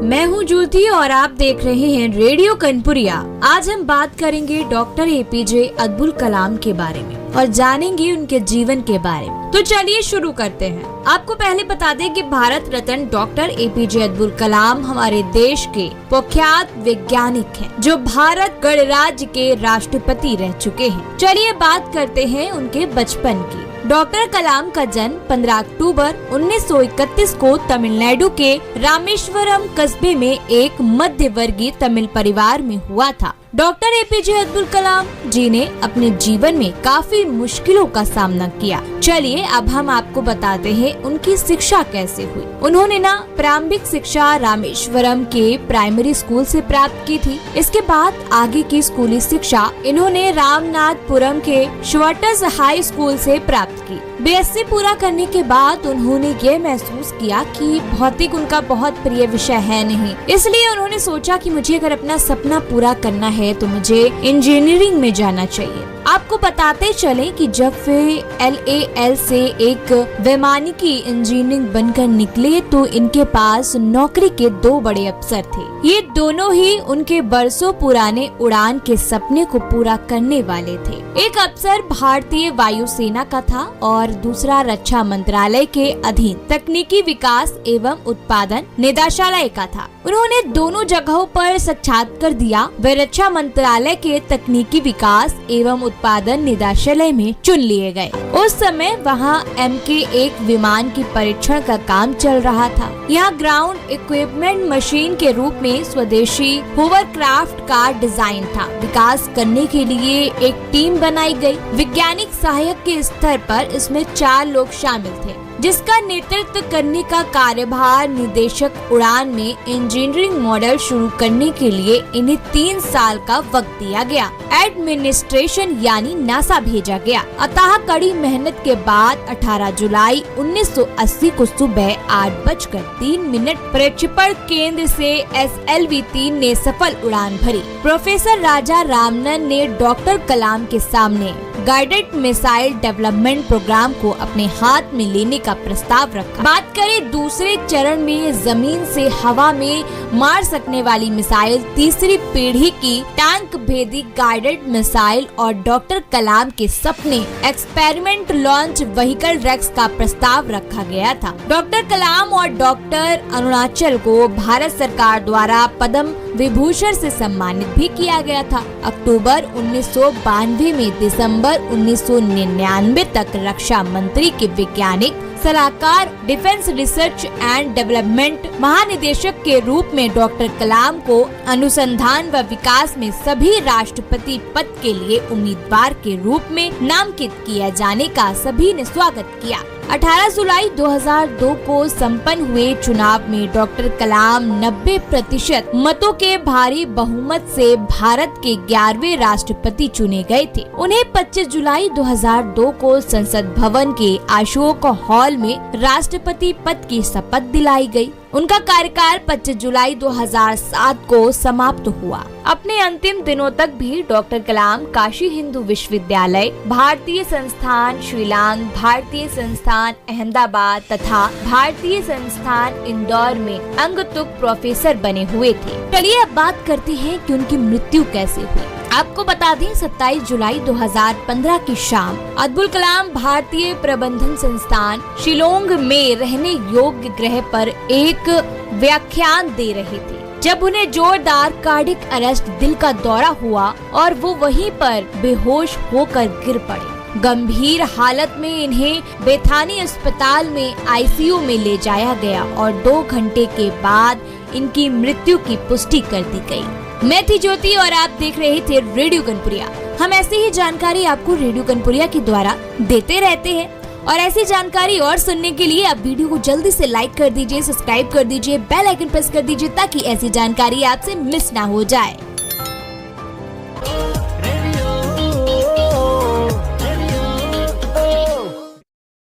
मैं हूँ ज्योति और आप देख रहे हैं रेडियो कनपुरिया। आज हम बात करेंगे डॉक्टर एपीजे अब्दुल कलाम के बारे में और जानेंगे उनके जीवन के बारे में। तो चलिए शुरू करते हैं। आपको पहले बता दें कि भारत रत्न डॉक्टर एपीजे अब्दुल कलाम हमारे देश के प्रख्यात वैज्ञानिक हैं, जो भारत गणराज्य के राष्ट्रपति रह चुके हैं। चलिए बात करते हैं उनके बचपन की। डॉक्टर कलाम का जन्म 15 अक्टूबर 1931 को तमिलनाडु के रामेश्वरम कस्बे में एक मध्य वर्गीय तमिल परिवार में हुआ था। डॉक्टर एपीजे अब्दुल कलाम जी ने अपने जीवन में काफी मुश्किलों का सामना किया। चलिए अब हम आपको बताते हैं उनकी शिक्षा कैसे हुई। उन्होंने प्रारंभिक शिक्षा रामेश्वरम के प्राइमरी स्कूल से प्राप्त की थी। इसके बाद आगे की स्कूली शिक्षा इन्होंने रामनाथपुरम के श्वर्टस हाई स्कूल से प्राप्त की। बीएससी पूरा करने के बाद उन्होंने ये महसूस किया कि भौतिक उनका बहुत प्रिय विषय है नहीं, इसलिए उन्होंने सोचा कि मुझे अगर अपना सपना पूरा करना है तो मुझे इंजीनियरिंग में जाना चाहिए। आपको बताते चले कि जब वे LAL से एक वैमानिकी इंजीनियरिंग बनकर निकले तो इनके पास नौकरी के 2 बड़े अवसर थे। ये दोनों ही उनके बरसों पुराने उड़ान के सपने को पूरा करने वाले थे। एक अवसर भारतीय वायुसेना का था और दूसरा रक्षा मंत्रालय के अधीन तकनीकी विकास एवं उत्पादन निदेशालय का था। उन्होंने दोनों जगहों पर साक्षात्कार दिया। वे रक्षा मंत्रालय के तकनीकी विकास एवं उत्पादन निदेशालय में चुन लिए गए। उस समय वहां MK-1 विमान की परीक्षण का काम चल रहा था। यहाँ ग्राउंड इक्विपमेंट मशीन के रूप में स्वदेशी होवरक्राफ्ट का डिजाइन था। विकास करने के लिए एक टीम बनाई गई। वैज्ञानिक सहायक के स्तर पर इसमें 4 लोग शामिल थे, जिसका नेतृत्व करने का कार्यभार निदेशक उड़ान में इंजीनियरिंग मॉडल शुरू करने के लिए इन्हें 3 साल का वक्त दिया गया। एडमिनिस्ट्रेशन यानी नासा भेजा गया। अतः कड़ी मेहनत के बाद 18 जुलाई 1980 को सुबह 8:03 प्रक्षेपण केंद्र से SLV-3 ने सफल उड़ान भरी। प्रोफेसर राजा रामनन ने डॉक्टर कलाम के सामने गाइडेड मिसाइल डेवलपमेंट प्रोग्राम को अपने हाथ में लेने का प्रस्ताव रखा। बात करें दूसरे चरण में जमीन से हवा में मार सकने वाली मिसाइल, तीसरी पीढ़ी की टैंक भेदी गाइडेड मिसाइल और डॉक्टर कलाम के सपने एक्सपेरिमेंट लॉन्च व्हीकल रेक्स का प्रस्ताव रखा गया था। डॉक्टर कलाम और डॉक्टर अरुणाचल को भारत सरकार द्वारा पद्म विभूषण से सम्मानित भी किया गया था। अक्टूबर 1992 में दिसंबर 1999 तक रक्षा मंत्री के वैज्ञानिक सलाहकार, डिफेंस रिसर्च एंड डेवलपमेंट महानिदेशक के रूप में डॉक्टर कलाम को अनुसंधान व विकास में सभी राष्ट्रपति पद के लिए उम्मीदवार के रूप में नामांकित किया जाने का सभी ने स्वागत किया। 18 जुलाई 2002 को संपन्न हुए चुनाव में डॉक्टर कलाम 90% मतों के भारी बहुमत से भारत के 11वें राष्ट्रपति चुने गए थे। उन्हें 25 जुलाई 2002 को संसद भवन के अशोक हॉल में राष्ट्रपति पद की शपथ दिलाई गई। उनका कार्यकाल 25 जुलाई 2007 को समाप्त हुआ। अपने अंतिम दिनों तक भी डॉक्टर कलाम काशी हिंदू विश्वविद्यालय, भारतीय संस्थान शिलांग, भारतीय संस्थान अहमदाबाद तथा भारतीय संस्थान इंदौर में अंगतुक प्रोफेसर बने हुए थे। चलिए अब बात करते हैं कि उनकी मृत्यु कैसे हुई। आपको बता दें 27 जुलाई 2015 की शाम अब्दुल कलाम भारतीय प्रबंधन संस्थान शिलोंग में रहने योग्य ग्रह पर एक व्याख्यान दे रहे थे, जब उन्हें जोरदार कार्डियक अरेस्ट, दिल का दौरा हुआ और वो वहीं पर बेहोश होकर गिर पड़े। गंभीर हालत में इन्हें बेथानी अस्पताल में ICU में ले जाया गया और 2 घंटे के बाद इनकी मृत्यु की पुष्टि कर दी गई। मैं थी ज्योति और आप देख रहे थे रेडियो कनपुरिया। हम ऐसी ही जानकारी आपको रेडियो कनपुरिया के द्वारा देते रहते हैं और ऐसी जानकारी और सुनने के लिए आप वीडियो को जल्दी से लाइक कर दीजिए, सब्सक्राइब कर दीजिए, बेल आइकन प्रेस कर दीजिए ताकि ऐसी जानकारी आपसे मिस ना हो जाए।